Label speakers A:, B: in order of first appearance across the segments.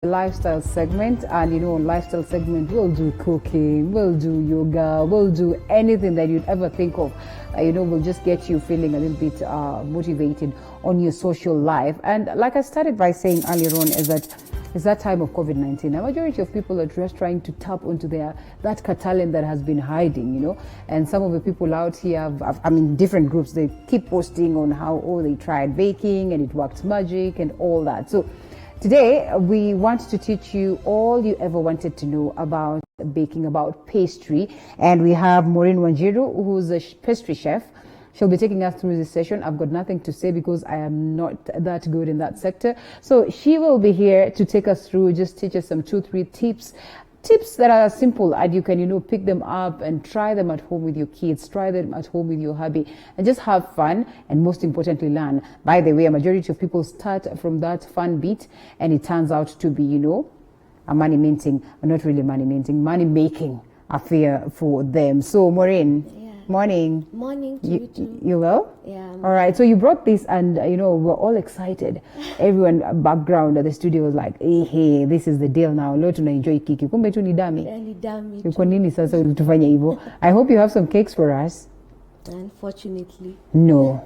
A: lifestyle segment, and on lifestyle segment we'll do cooking, we'll do yoga, we'll do anything that you'd ever think of. We'll just get you feeling a little bit motivated on your social life. And like I started by saying earlier on, is that time of COVID-19. A majority of people are just trying to tap onto that talent that has been hiding, and some of the people out here, different groups, they keep posting on how, they tried baking and it worked magic and all that. So today, we want to teach you all you ever wanted to know about baking, about pastry. And we have Maureen Wanjiru, who's a pastry chef. She'll be taking us through this session. I've got nothing to say because I am not that good in that sector. So she will be here to take us through, just teach us some 2-3 tips that are simple, and you can pick them up and try them at home with your kids, try them at home with your hubby, and just have fun, and most importantly learn. By the way, a majority of people start from that fun bit and it turns out to be a money making affair for them. So Maureen, morning
B: to you too.
A: You well?
B: Yeah.
A: All right, so you brought this, and we're all excited. Everyone background at the studio was like, hey, this is the deal now. Leo tuna enjoy kiki. Kumbe tu ni dami. Kwa nini sasa ulitufanya hivyo? I hope you have some cakes for us.
B: Unfortunately.
A: No.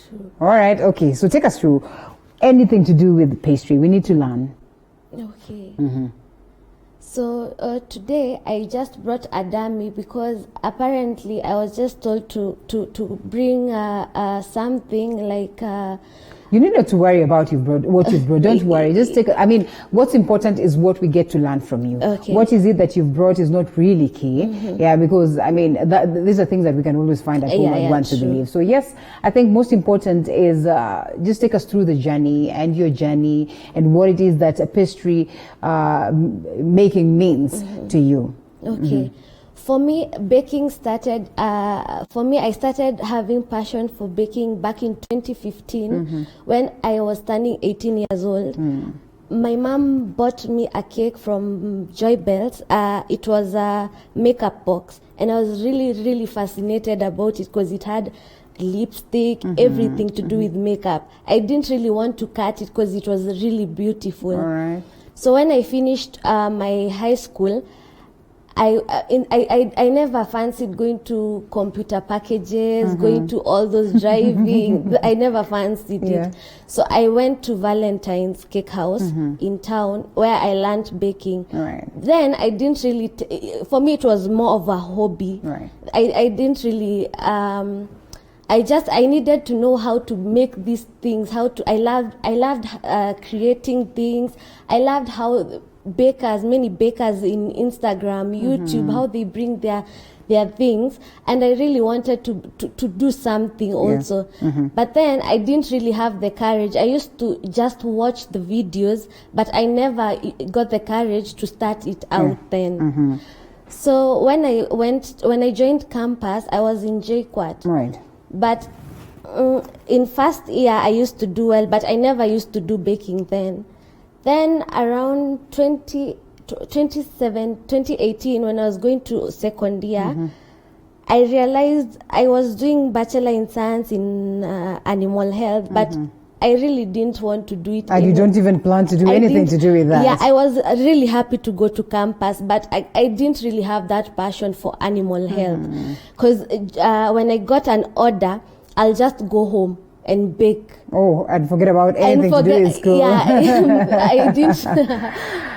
B: True.
A: All right, okay. So take us through anything to do with pastry. We need to learn.
B: Okay.
A: Mm-hmm.
B: So today I just brought a dummy because apparently I was just told to bring something like.
A: You need not to worry about what you've brought. Don't worry. Just take. What's important is what we get to learn from you.
B: Okay.
A: What is it that you've brought is not really key. Mm-hmm. Yeah, because these are things that we can always find at home and want to believe. So yes, I think most important is just take us through the journey and your journey and what it is that a pastry making means to you.
B: Okay.
A: Mm-hmm.
B: For me, baking started, I started having passion for baking back in 2015 when I was turning 18 years old. My mom bought me a cake from Joy Bells. It was a makeup box, and I was really, really fascinated about it because it had lipstick, everything to do with makeup. I didn't really want to cut it because it was really beautiful.
A: All right.
B: So when I finished my high school, I never fancied going to computer packages, going to all those driving. I never fancied it. So I went to Valentine's Cake House in town where I learned baking.
A: Right.
B: Then I didn't really, for me it was more of a hobby.
A: Right.
B: I didn't really, I needed to know how to make these things, I loved creating things. I loved how many bakers in Instagram, YouTube, how they bring their things, and I really wanted to do something also. But then I didn't really have the courage. I used to just watch the videos, but I never got the courage to start it out then. So when I joined campus, I was in JKUAT.
A: Right.
B: But in first year I used to do well, but I never used to do baking then. Then around 2018, when I was going to second year, I realized I was doing Bachelor in Science in Animal Health, but I really didn't want to do it.
A: And you don't even plan to do anything to do with that?
B: Yeah, I was really happy to go to campus, but I didn't really have that passion for animal health. Because when I got an order, I'll just go home and bake.
A: Oh, and forget about anything to do with school.
B: Yeah, I did.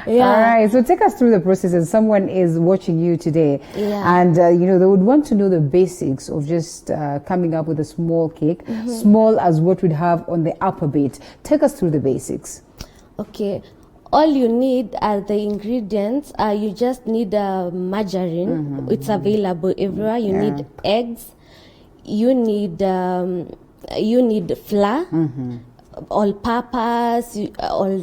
B: Yeah.
A: All right, so take us through the process. As someone is watching you today, and they would want to know the basics of just coming up with a small cake, small as what we'd have on the upper bit. Take us through the basics.
B: Okay. All you need are the ingredients. You just need margarine. It's available everywhere. You need eggs. You need flour, all-purpose, all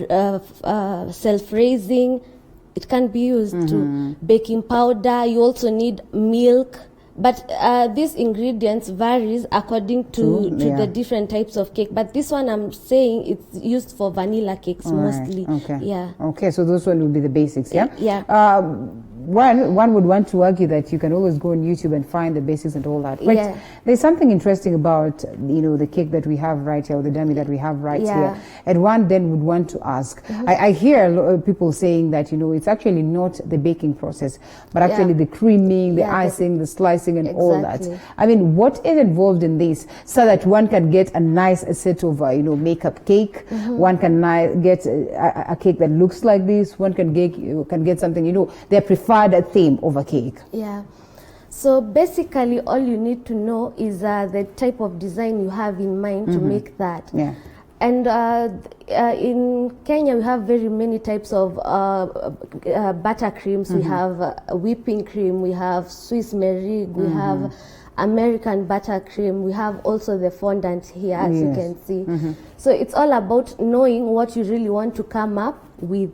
B: self-raising. It can be used to baking powder. You also need milk. But these ingredients varies according to the different types of cake. But this one I'm saying it's used for vanilla cakes mostly.
A: Okay.
B: Yeah.
A: Okay, so those one will be the basics, yeah?
B: Yeah.
A: one would want to argue that you can always go on YouTube and find the basics and all that. But
B: Yeah.
A: there's something interesting about, the cake that we have right here, or the dummy that we have right
B: Yeah.
A: here. And one then would want to ask, I hear a lot of people saying that, it's actually not the baking process, but actually the creaming, the icing, the slicing and all that.
B: Exactly.
A: I mean, what is involved in this so that one can get a nice set of, makeup cake, one can get a cake that looks like this, one can get something, their preferred theme of a cake.
B: Yeah. So basically, all you need to know is the type of design you have in mind to make that.
A: Yeah.
B: And in Kenya, we have very many types of buttercreams. We have whipping cream, we have Swiss meringue, we have American buttercream, we have also the fondant here, as you can see. So it's all about knowing what you really want to come up with.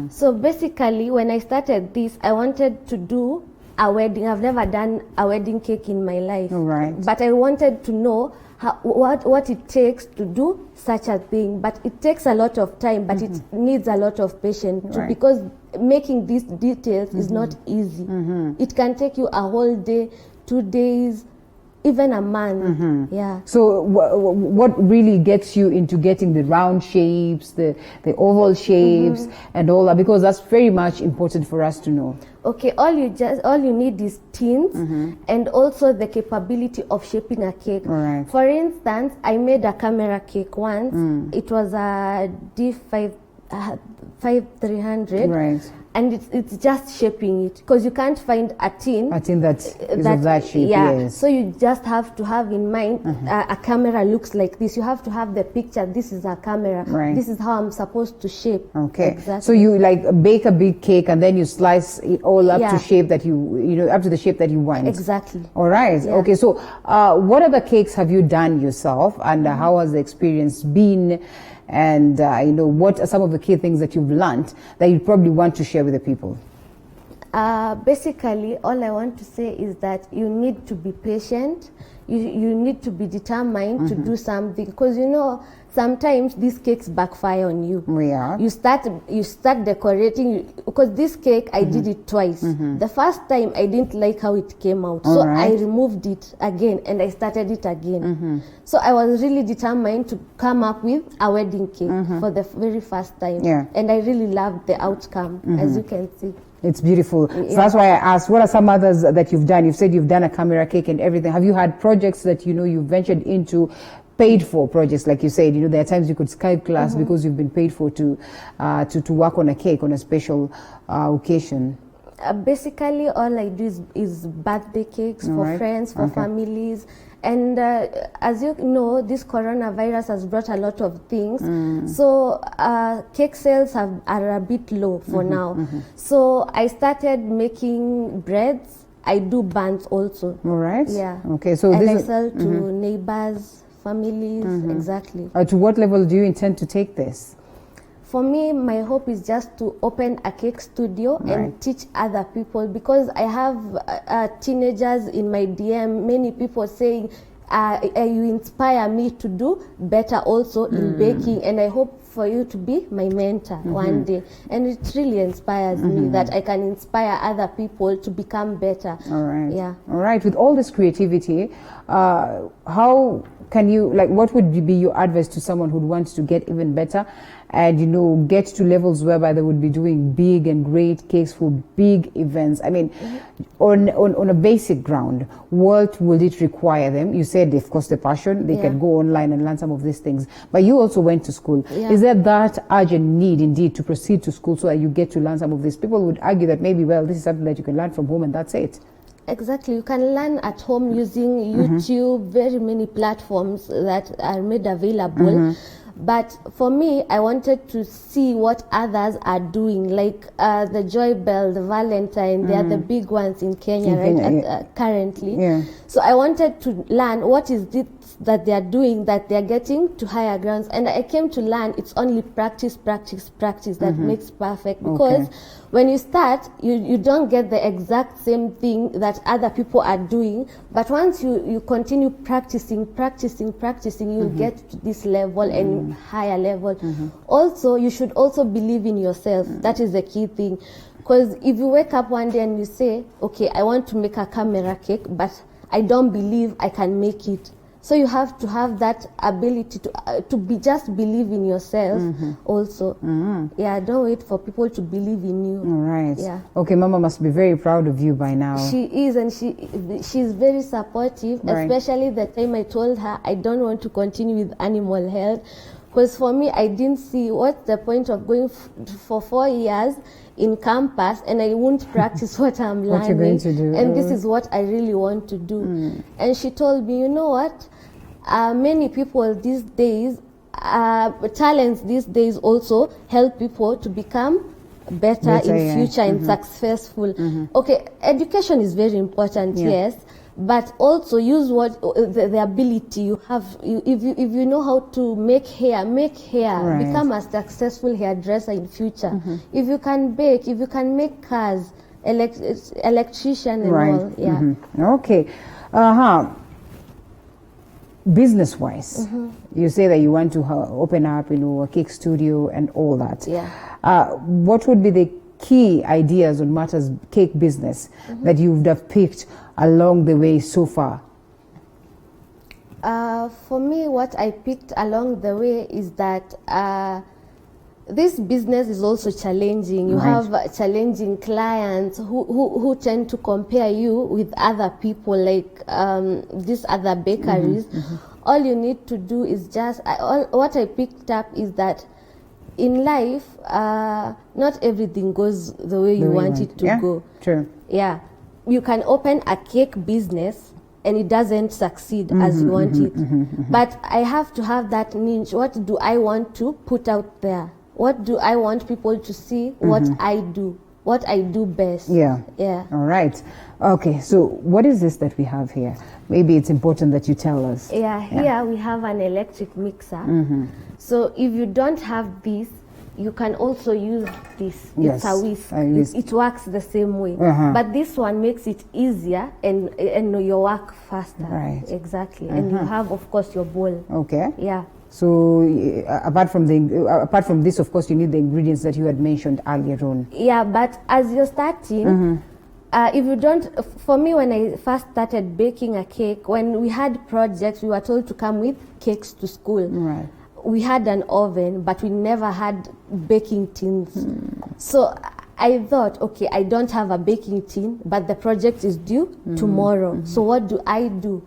B: So basically, when I started this, I wanted to do a wedding. I've never done a wedding cake in my life.
A: All right.
B: But I wanted to know what it takes to do such a thing. But it takes a lot of time, but it needs a lot of patience too,
A: Right.
B: because making these details is not easy. It can take you a whole day, 2 days, even a month. Yeah.
A: So what really gets you into getting the round shapes, the oval shapes and all that? Because that's very much important for us to know.
B: Okay, all you need is tins and also the capability of shaping a cake.
A: Right.
B: For instance, I made a camera cake once. It was a D5 5300.
A: Right.
B: And it's just shaping it, because you can't find a tin.
A: I think that is of that shape, yes.
B: So you just have to have in mind a camera looks like this. You have to have the picture. This is a camera.
A: Right.
B: This is how I'm supposed to shape.
A: Okay.
B: Exactly.
A: So you bake a big cake and then you slice it all up to
B: Yeah.
A: shape that up to the shape that you want.
B: Exactly.
A: All right.
B: Yeah.
A: Okay. So what other cakes have you done yourself, and how has the experience been? And what are some of the key things that you've learned that you probably want to share with the people?
B: Basically, all I want to say is that you need to be patient. You need to be determined to do something, because sometimes these cakes backfire on you.
A: Yeah.
B: You start decorating, because this cake I did it twice. The first time I didn't like how it came out, so
A: right.
B: I removed it again and I started it again. So I was really determined to come up with a wedding cake for the very first time.
A: Yeah.
B: And I really loved the outcome, as you can see.
A: It's beautiful. So that's why I asked, what are some others that you've done? You've said you've done a camera cake and everything. Have you had projects that you've ventured into, paid for projects, like you said? There are times you could Skype class because you've been paid for to work on a cake on a special occasion.
B: Basically, all I do is birthday cakes for
A: Right.
B: friends, for families. And as you know, this coronavirus has brought a lot of things. So cake sales are a bit low for now. So I started making breads. I do buns also.
A: All right.
B: Yeah.
A: Okay. So
B: And
A: this
B: I
A: is,
B: sell to neighbors, families, exactly.
A: to what level do you intend to take this?
B: For me, my hope is just to open a cake studio
A: Right.
B: and teach other people, because I have teenagers in my DM, many people saying, you inspire me to do better also in baking, and I hope for you to be my mentor one day. And it really inspires me that I can inspire other people to become better.
A: All right.
B: Yeah.
A: All right. With all this creativity, how can you, what would be your advice to someone who wants to get even better and, get to levels whereby they would be doing big and great cakes for big events? I mean, on a basic ground, what will it require them? You said, of course, the passion. They can go online and learn some of these things. But you also went to school.
B: Yeah.
A: Is there that urgent need, indeed, to proceed to school so that you get to learn some of this? People would argue that maybe, this is something that you can learn from home and that's it.
B: Exactly. You can learn at home using YouTube, very many platforms that are made available. But for me, I wanted to see what others are doing, like the Joy Bell, the Valentine. They are the big ones in Kenya,
A: In Kenya,
B: currently.
A: Yeah.
B: So I wanted to learn what is this that they are doing, that they are getting to higher grounds. And I came to learn it's only practice that makes perfect. Because when you start, you don't get the exact same thing that other people are doing. But once you continue practicing, you'll get to this level and higher level. Also, you should also believe in yourself. That is the key thing. Because if you wake up one day and you say, okay, I want to make a camera cake, but I don't believe I can make it. So you have to have that ability to just believe in yourself also. Yeah, don't wait for people to believe in you.
A: All right.
B: Yeah.
A: Okay, Mama must be very proud of you by now.
B: She is, and she's very supportive,
A: Right.
B: especially the time I told her I don't want to continue with animal health. Because for me, I didn't see what's the point of going for 4 years in campus and I won't practice what I'm learning.
A: What you're going to do.
B: And this is what I really want to do. And she told me, you know what? Many people these days, talents these days also help people to become better in future and successful. Okay, education is very important, yes. But also use what the ability you have. If you know how to make hair.
A: Right.
B: Become a successful hairdresser in future. If you can bake, if you can make cars, electrician and all. Yeah.
A: Okay. Business-wise, you say that you want to open up, a cake studio and all that.
B: Yeah.
A: What would be the key ideas on matters cake business that you would have picked along the way so far?
B: For me, what I picked along the way is that this business is also challenging. You have challenging clients who tend to compare you with other people, like these other bakeries. All you need to do is just, what I picked up is that in life, not everything goes the way you want it to go.
A: True.
B: Yeah. You can open a cake business and it doesn't succeed as you want it. But I have to have that niche. What do I want to put out there? What do I want people to see? What I do best.
A: Yeah.
B: Yeah.
A: All right. Okay, so what is this that we have here? Maybe it's important that you tell us.
B: Yeah, here we have an electric mixer. So if you don't have this, you can also use this.
A: Yes,
B: it's a whisk.
A: a whisk.
B: It works the same way. But this one makes it easier and your work faster.
A: Right.
B: Exactly. And you have, of course, your bowl.
A: Okay.
B: Yeah.
A: So apart from this, of course, you need the ingredients that you had mentioned earlier on.
B: Yeah, but as you're starting, if you don't, for me, when I first started baking a cake, when we had projects, we were told to come with cakes to school.
A: Right.
B: We had an oven, but we never had baking tins. So I thought, okay, I don't have a baking tin, but the project is due tomorrow. So what do I do?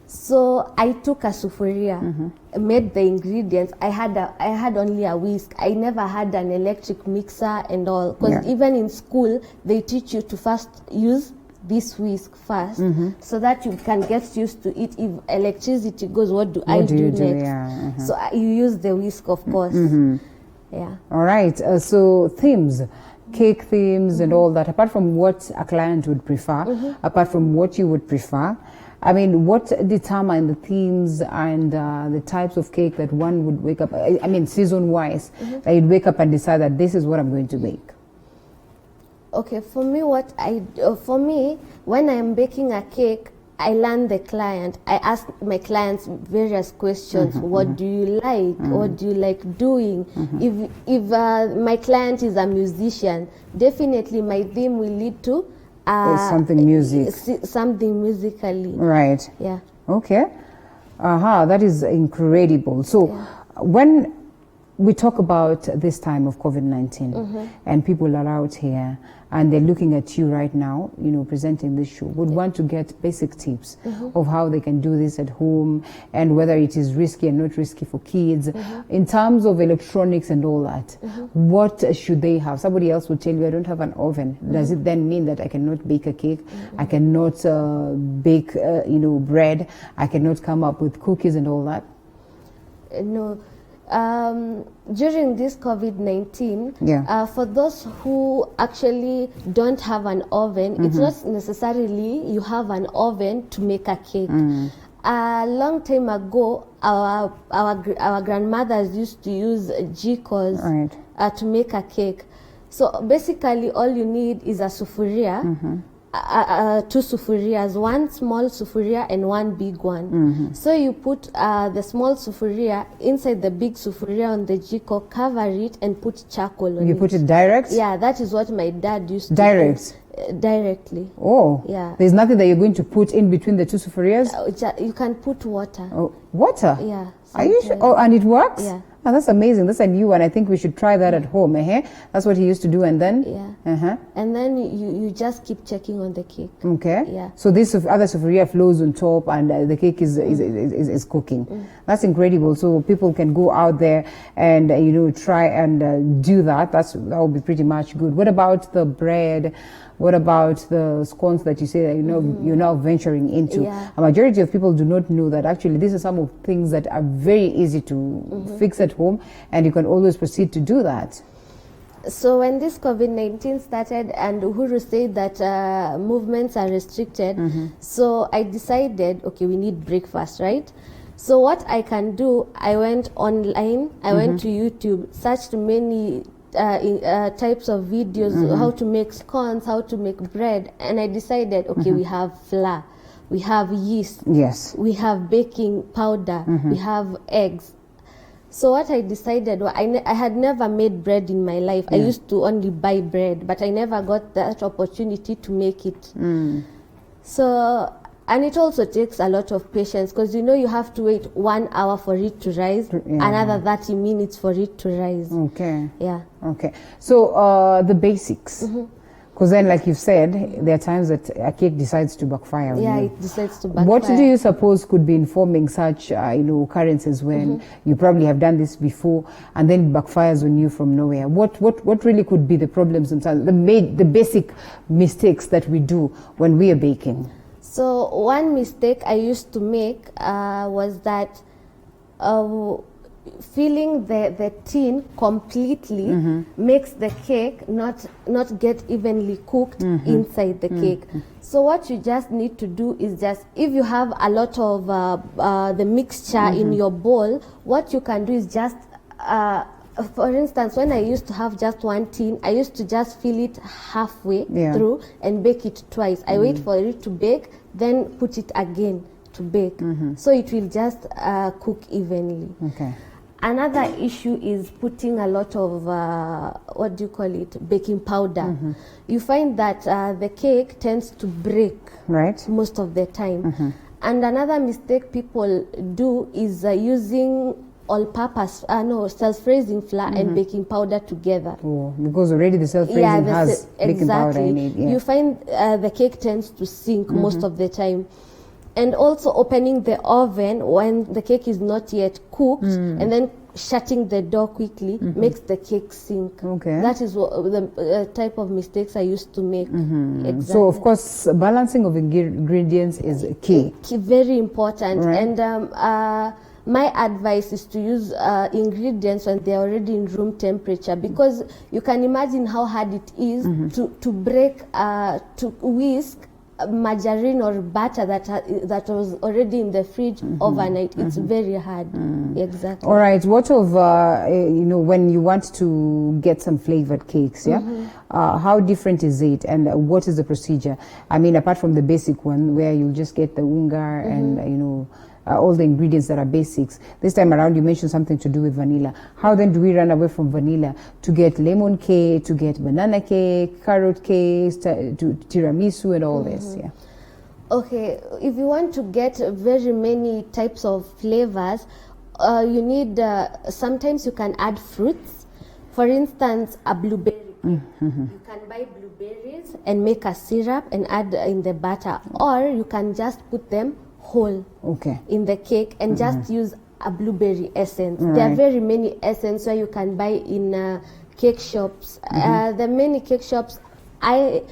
B: So I took a sufuria, made the ingredients. I had only a whisk. I never had an electric mixer and all. Because even in school, they teach you to first use this whisk first, so that you can get used to it. If electricity goes, what do I do next?
A: Yeah.
B: So you use the whisk, of course. Yeah.
A: All right. So themes, cake themes and all that, apart from what a client would prefer, apart from what you would prefer, I mean, what determine the themes and the types of cake that one would wake up, I mean, season-wise, that you'd wake up and decide that this is what I'm going to bake?
B: Okay, for me, when I'm baking a cake, I learn the client. I ask my clients various questions. What do you like? What do you like doing? If my client is a musician, definitely my theme will lead to
A: something
B: something musically.
A: Right.
B: Yeah.
A: Okay. That is incredible. So when we talk about this time of COVID-19 and people are out here and they're looking at you right now, presenting this show, would want to get basic tips of how they can do this at home and whether it is risky and not risky for kids. In terms of electronics and all that, what should they have? Somebody else would tell you, I don't have an oven. Does it then mean that I cannot bake a cake? I cannot bake, bread? I cannot come up with cookies and all that?
B: No. During this COVID-19, for those who actually don't have an oven, it's not necessarily you have an oven to make a cake. a long time ago, our grandmothers used to use jikos
A: Right.
B: to make a cake. So basically, all you need is a sufuria, two sufurias, one small sufuria and one big one. So you put the small sufuria inside the big sufuria on the jiko, cover it, and put charcoal on it.
A: You put it direct?
B: Yeah, that is what my dad used to
A: Direct?
B: do. Directly.
A: Oh.
B: Yeah.
A: There's nothing that you're going to put in between the two sufurias?
B: You can put water.
A: Oh, water?
B: Yeah.
A: Are you sure? Oh, and it works?
B: Yeah.
A: Oh, that's amazing. That's a new one. I think we should try that at home. That's what he used to do. And then?
B: Yeah. And then you just keep checking on the cake.
A: Okay.
B: Yeah.
A: So this other sufuria flows on top, and the cake is cooking. That's incredible. So people can go out there and try and do that. That would be pretty much good. What about the bread? What about the scones that you say that you're now venturing into?
B: Yeah.
A: A majority of people do not know that actually these are some of things that are very easy to fix at home, and you can always proceed to do that.
B: So when this COVID-19 started and Uhuru said that movements are restricted, so I decided, okay, we need breakfast, right? So what I can do, I went online, I went to YouTube, searched many types of videos, how to make scones, how to make bread, and I decided, okay, we have flour, we have yeast,
A: Yes.
B: we have baking powder, we have eggs. So what I decided, I had never made bread in my life. I used to only buy bread, but I never got that opportunity to make it. So, and it also takes a lot of patience, because you have to wait 1 hour for it to rise, another 30 minutes for it to rise.
A: Okay.
B: Yeah.
A: Okay. So the basics. Because then, like you said, there are times that a cake decides to backfire on
B: Yeah,
A: you.
B: it decides to backfire.
A: What do you suppose could be informing such, occurrences when you probably have done this before and then it backfires on you from nowhere? What really could be the problems themselves, the basic mistakes that we do when we are baking?
B: So one mistake I used to make was that filling the tin completely makes the cake not get evenly cooked inside the cake. So what you just need to do is if you have a lot of the mixture in your bowl, what you can do is just for instance, when I used to have just one tin, I used to just fill it halfway through and bake it twice. I wait for it to bake, then put it again to bake. So it will just cook evenly.
A: Okay.
B: Another issue is putting a lot of, baking powder. You find that the cake tends to break most of the time. And another mistake people do is using all-purpose, self-raising flour and baking powder together.
A: Oh, because already the self-raising has baking powder in it. Yeah.
B: You find the cake tends to sink most of the time. And also opening the oven when the cake is not yet cooked and then shutting the door quickly makes the cake sink.
A: Okay.
B: That is what the type of mistakes I used to make. Exactly.
A: So, of course, balancing of ingredients is key.
B: Very important.
A: Right.
B: And my advice is to use ingredients when they're already in room temperature, because you can imagine how hard it is to break, to whisk margarine or butter that was already in the fridge overnight. It's very hard. Exactly.
A: All right. What of when you want to get some flavored cakes? Yeah. How different is it, and what is the procedure? I mean, apart from the basic one where you just get the unga and all the ingredients that are basics. This time around, you mentioned something to do with vanilla. How then do we run away from vanilla to get lemon cake, to get banana cake, carrot cake, to tiramisu and all this? Yeah.
B: Okay, if you want to get very many types of flavors, you need, sometimes you can add fruits. For instance, a blueberry. You can buy blueberries and make a syrup and add in the batter, or you can just put them whole in the cake and just use a blueberry essence. There are very many essences where you can buy in cake shops. The many cake shops I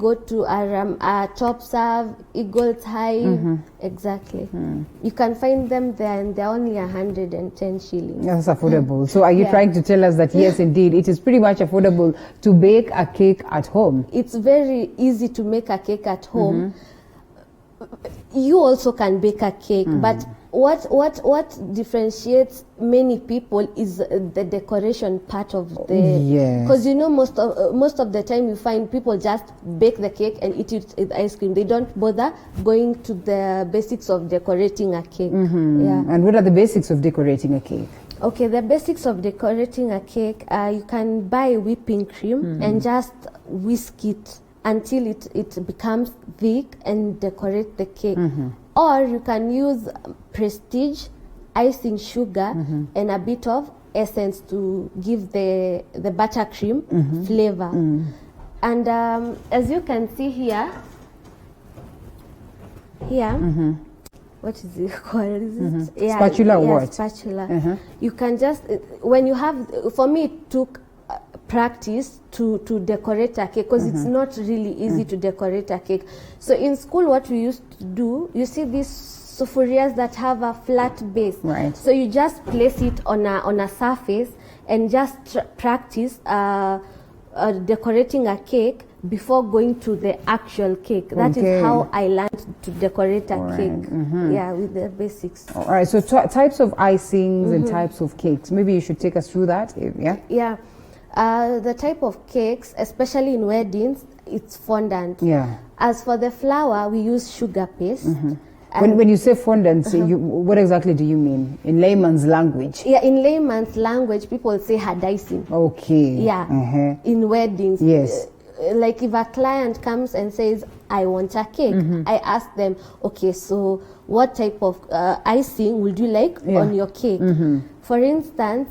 B: go to are Top Serve, Eagles Hive. Exactly. You can find them there and they're only 110 shillings.
A: That's affordable. So are you trying to tell us that yes, indeed, it is pretty much affordable to bake a cake at home?
B: It's very easy to make a cake at home. you also can bake a cake, but what differentiates many people is the decoration part of the.
A: Yes.
B: Because most of the time you find people just bake the cake and eat it with ice cream. They don't bother going to the basics of decorating a cake. Yeah.
A: And what are the basics of decorating a cake?
B: Okay, the basics of decorating a cake, you can buy whipping cream and just whisk it until it becomes thick and decorate the cake. Or you can use Prestige icing sugar and a bit of essence to give the buttercream flavor. And as you can see here, what is it called? Is it?
A: Spatula or what?
B: Spatula. You can just, when you have, for me it took practice to decorate a cake, because it's not really easy to decorate a cake. So in school what we used to do, you see these sufurias that have a flat base.
A: Right.
B: So you just place it on a surface and just practice decorating a cake before going to the actual cake. That is how I learned to decorate a cake. Yeah, with the basics.
A: All right, so types of icings and types of cakes. Maybe you should take us through that, yeah?
B: Yeah. The type of cakes, especially in weddings, it's fondant.
A: Yeah.
B: As for the flour, we use sugar paste.
A: When you say fondant, what exactly do you mean in layman's language?
B: Yeah, in layman's language, people say hard icing.
A: Okay.
B: Yeah. In weddings.
A: Yes.
B: Like if a client comes and says, I want a cake, I ask them, okay, so what type of icing would you like on your cake? For instance,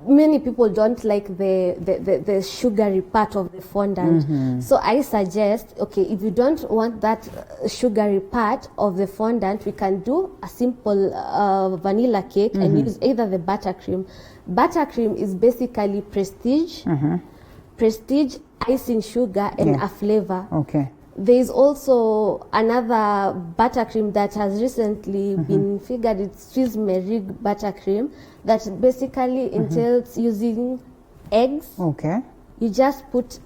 B: many people don't like the sugary part of the fondant. So I suggest, okay, if you don't want that sugary part of the fondant, we can do a simple vanilla cake and use either the buttercream. Buttercream is basically Prestige icing sugar and a flavor.
A: Okay.
B: There is also another buttercream that has recently been figured. It's Swiss Merig buttercream that basically entails using eggs.
A: Okay.
B: You just put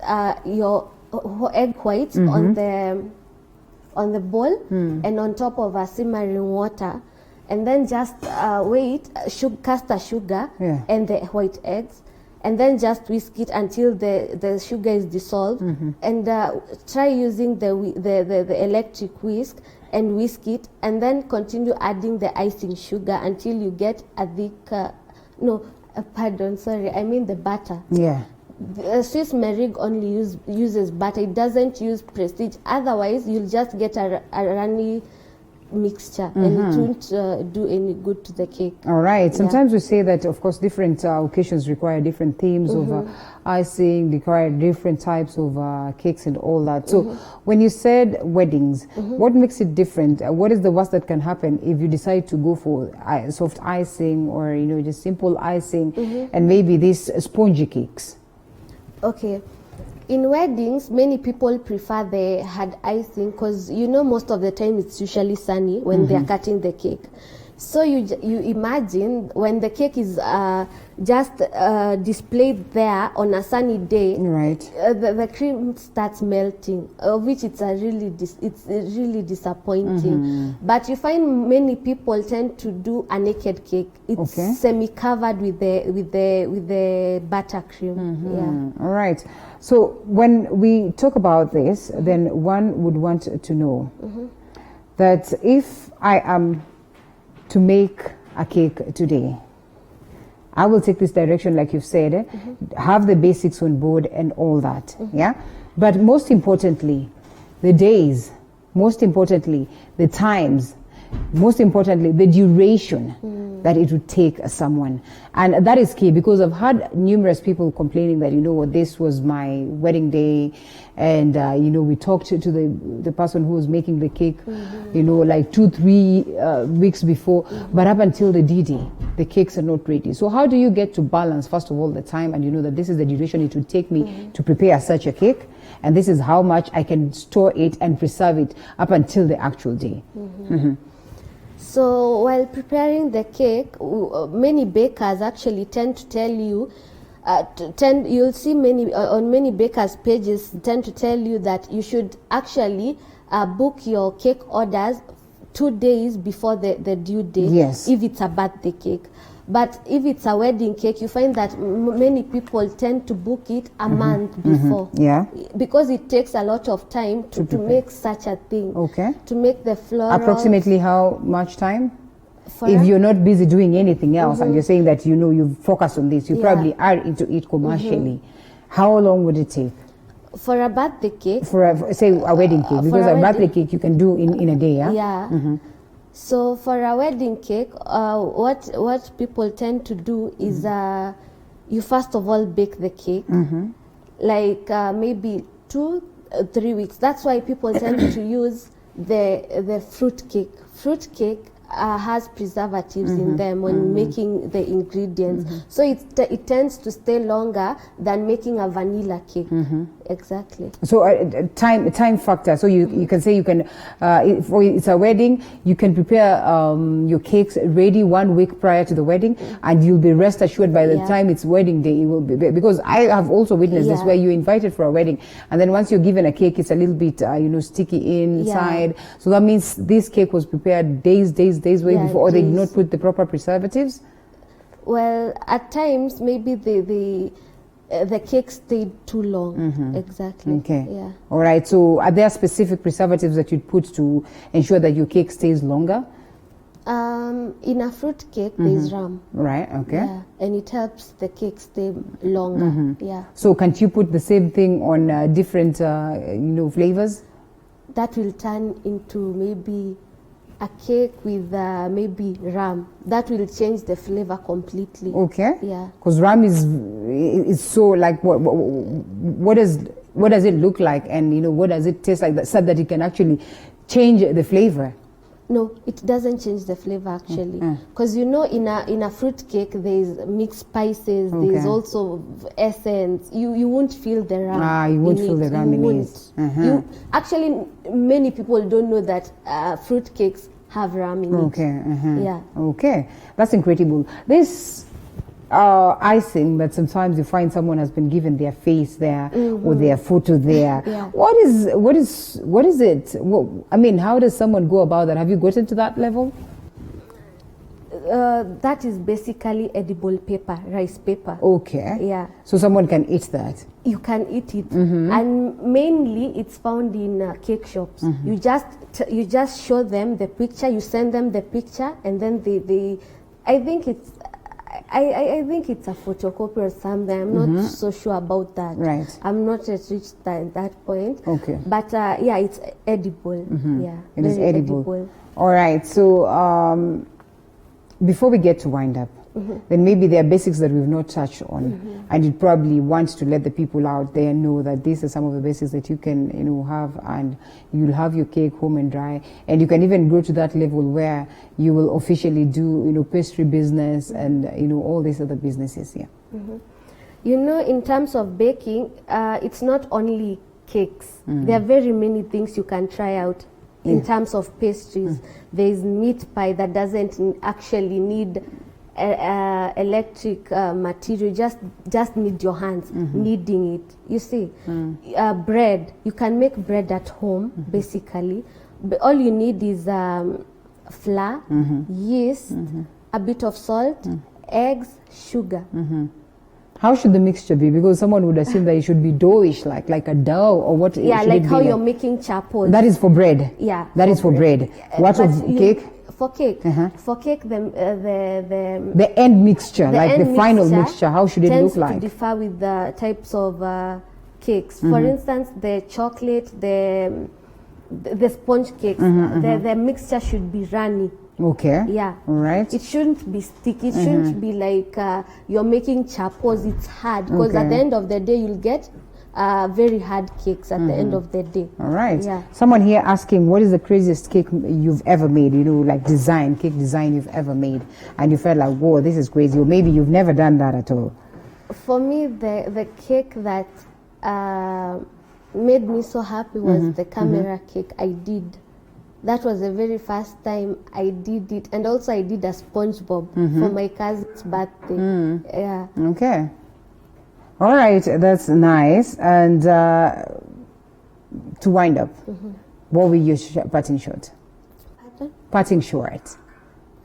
B: your egg white on the bowl and on top of a simmering water, and then just caster sugar and the white eggs. And then just whisk it until the sugar is dissolved, and try using the electric whisk and whisk it, and then continue adding the icing sugar until you get a thick. I mean the butter. Yeah. Swiss Merig only uses butter. It doesn't use Prestige. Otherwise, you'll just get a runny mixture and it won't do any good to the cake.
A: All right. Sometimes we say that, of course, different occasions require different themes of icing, require different types of cakes and all that. So when you said weddings, what makes it different? What is the worst that can happen if you decide to go for soft icing or, just simple icing and maybe these spongy cakes?
B: Okay. In weddings, many people prefer the hard icing because most of the time it's usually sunny when they are cutting the cake. So you imagine when the cake is just displayed there on a sunny day,
A: right?
B: The cream starts melting, which it's really disappointing. But you find many people tend to do a naked cake. It's semi-covered with the buttercream. Yeah.
A: All right. So when we talk about this, then one would want to know that if I am to make a cake today, I will take this direction like you've said, have the basics on board and all that, yeah? But most importantly, the days, most importantly, the times, most importantly, the duration that it would take someone. And that is key because I've had numerous people complaining that, this was my wedding day and, we talked to the person who was making the cake, like 2-3 weeks before, but up until the D-Day, the cakes are not ready. So how do you get to balance, first of all, the time and that this is the duration it would take me to prepare such a cake, and this is how much I can store it and preserve it up until the actual day?
B: So while preparing the cake, many bakers actually tend to tell you, you'll see on many bakers' pages tend to tell you that you should actually book your cake orders 2 days before the due date.
A: Yes.
B: If it's a birthday cake. But if it's a wedding cake, you find that many people tend to book it a month before.
A: Yeah.
B: Because it takes a lot of time to make such a thing.
A: Okay.
B: To make the floral.
A: Approximately how much time?
B: For
A: If
B: us?
A: you're not busy doing anything else and you're saying that, you know, you focus on this, you
B: Yeah.
A: probably are into it commercially. How long would it take?
B: For a birthday cake,
A: For say a wedding cake, because
B: a
A: a birthday
B: wedding-
A: cake you can do in a day, yeah?
B: yeah. So for a wedding cake, what people tend to do is you first of all bake the cake, like maybe 2-3 weeks. That's why people tend to use the fruit cake. Fruit cake has preservatives in them when making the ingredients, so it tends to stay longer than making a vanilla cake. Exactly.
A: So time factor. So you can say you can, if it's a wedding, you can prepare your cakes ready 1 week prior to the wedding, and you'll be rest assured by the
B: Yeah.
A: time it's wedding day, it will be, because I have also witnessed this
B: Yeah.
A: where you're invited for a wedding, and then once you're given a cake, it's a little bit sticky inside. So that means this cake was prepared days way
B: Yeah,
A: before, or they did
B: days.
A: not put the proper preservatives.
B: Well, at times maybe the cake stayed too long. Exactly.
A: Okay.
B: Yeah.
A: All right. So are there specific preservatives that you'd put to ensure that your cake stays longer?
B: In a fruit cake, there's rum.
A: Right. Okay.
B: Yeah, and it helps the cake stay longer. Yeah,
A: So can't you put the same thing on different, flavors?
B: that will turn into maybe a cake with maybe rum. That will change the flavor completely.
A: Okay.
B: Yeah.
A: Because rum is so like what does it look like, and what does it taste like, that so that it can actually change the flavor?
B: No, it doesn't change the flavor actually, because in a fruit cake there's mixed spices.
A: Okay.
B: There's also essence. You won't feel the rum.
A: You won't
B: in
A: feel the rum
B: You
A: in
B: won't.
A: it.
B: You actually, many people don't know that fruit cakes have rum in
A: Okay.
B: it. Yeah.
A: Okay. That's incredible. This icing that sometimes you find someone has been given their face there or their photo there.
B: Yeah.
A: What is it? I mean, how does someone go about that? Have you gotten to that level?
B: That is basically edible paper, rice paper.
A: Okay.
B: Yeah.
A: So someone can eat that.
B: You can eat it, and mainly it's found in cake shops. You just show them the picture, you send them the picture, and then they I think it's a photocopy or something. I'm not so sure about that.
A: Right.
B: I'm not yet reached that point.
A: Okay.
B: But yeah, it's edible. Yeah.
A: It is
B: very
A: edible. All right. So before we get to wind up, then maybe there are basics that we've not touched on, and you'd probably want to let the people out there know that these are some of the basics that you can have, and you'll have your cake home and dry, and you can even grow to that level where you will officially do pastry business and all these other businesses here.
B: In terms of baking, it's not only cakes. There are very many things you can try out. In terms of pastries, there is meat pie that doesn't actually need electric material. Just need your hands kneading it. You see, bread. You can make bread at home basically. But all you need is flour, yeast, a bit of salt, eggs, sugar.
A: How should the mixture be? Because someone would assume that it should be doughish, like a dough, or what?
B: Yeah,
A: should
B: like
A: it
B: how
A: be
B: you're making chapos.
A: That is for bread.
B: Yeah,
A: That is for bread. What
B: But
A: of cake?
B: For cake, for cake, the
A: The end mixture, like the
B: end
A: final mixture, how should it
B: tends
A: look like?
B: to differ with the types of cakes. For instance, the chocolate, the sponge cakes, the mixture should be runny.
A: Okay.
B: Yeah.
A: All right.
B: It shouldn't be sticky. It shouldn't be like you're making chapos. It's hard because at the end of the day you'll get very hard cakes at the end of the day.
A: All right.
B: Yeah.
A: Someone here asking, what is the craziest cake you've ever made? Like cake design you've ever made, and you felt like, whoa, this is crazy, or maybe you've never done that at all.
B: For me, the cake that made me so happy was the camera cake I did. That was the very first time I did it, and also I did a SpongeBob for my cousin's birthday. Yeah.
A: Okay. All right, that's nice. And to wind up, What will you parting shot?
B: Pardon?
A: Parting short.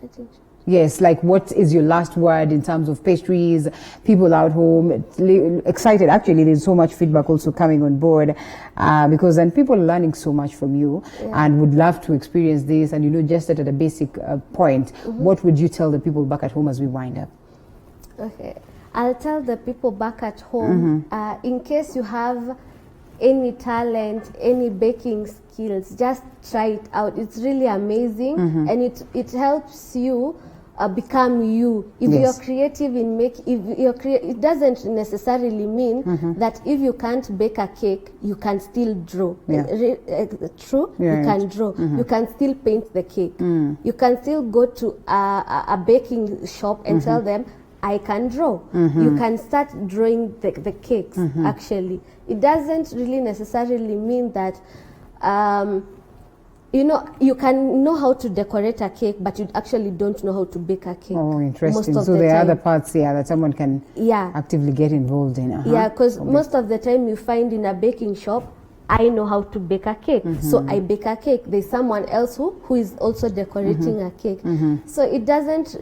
B: Parting shot.
A: Yes, like what is your last word in terms of pastries, people out home, excited. Actually, there's so much feedback also coming on board because then people are learning so much from you and would love to experience this. And, you know, just at a basic point, what would you tell the people back at home as we wind up?
B: Okay. I'll tell the people back at home, in case you have any talent, any baking skills, just try it out. It's really amazing and it helps you become you. If you're creative in it doesn't necessarily mean that if you can't bake a cake, you can still draw. True? You can draw. You can still paint the cake. You can still go to a baking shop and tell them, I can draw. You can start drawing the cakes, actually. It doesn't really necessarily mean that you know, you can know how to decorate a cake, but you actually don't know how to bake a cake.
A: Oh, interesting. So there are other parts here that someone can actively get involved in.
B: Yeah, because most of the time you find in a baking shop, I know how to bake a cake, so I bake a cake. There's someone else who is also decorating a cake. So it doesn't,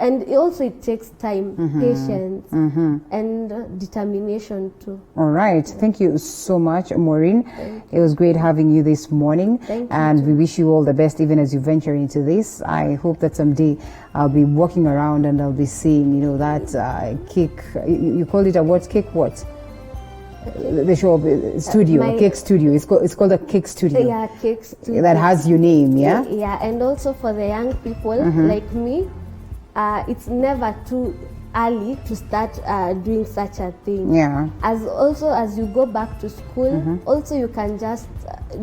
B: and also it takes time, patience, and determination too.
A: All right. Thank you so much, Maureen. It was great having you this morning. And we wish you all the best even as you venture into this. I hope that someday I'll be walking around and I'll be seeing, you know, that cake, you called it a what cake, what? The shop studio, cake studio. It's called a cake studio.
B: Yeah, cake studio.
A: That has your name, yeah?
B: Yeah, and also for the young people like me, it's never too early to start doing such a thing. Yeah. As you go back to school, also you can just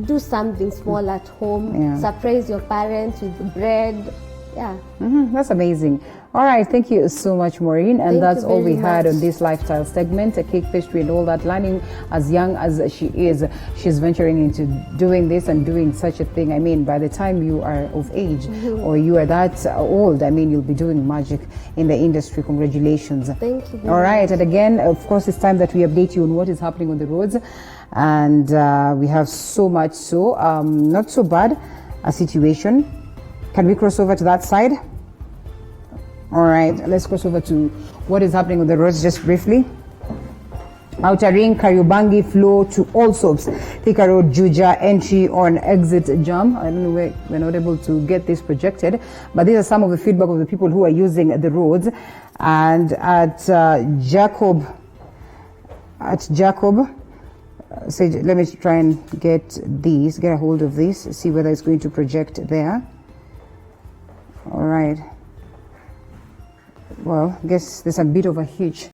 B: do something small at home. Surprise your parents with bread. Yeah.
A: That's amazing. All right, thank you so much, Maureen. And that's all we had on this lifestyle segment, a cake, pastry, and all that. Learning as young as she is, she's venturing into doing this and doing such a thing. I mean, by the time you are of age or you are that old, I mean, you'll be doing magic in the industry. Congratulations.
B: Thank you.
A: All right, and again, of course, it's time that we update you on what is happening on the roads. And we have so much not so bad a situation. Can we cross over to that side? All right, let's cross over to what is happening on the roads just briefly. Outer Ring, Kariobangi flow to Allsops. Thika Road, Juja, entry on exit jam. I don't know where we're not able to get this projected, but these are some of the feedback of the people who are using the roads. And at Jacob, say, let me try and get a hold of this, see whether it's going to project there. All right. Well, I guess there's a bit of a hitch.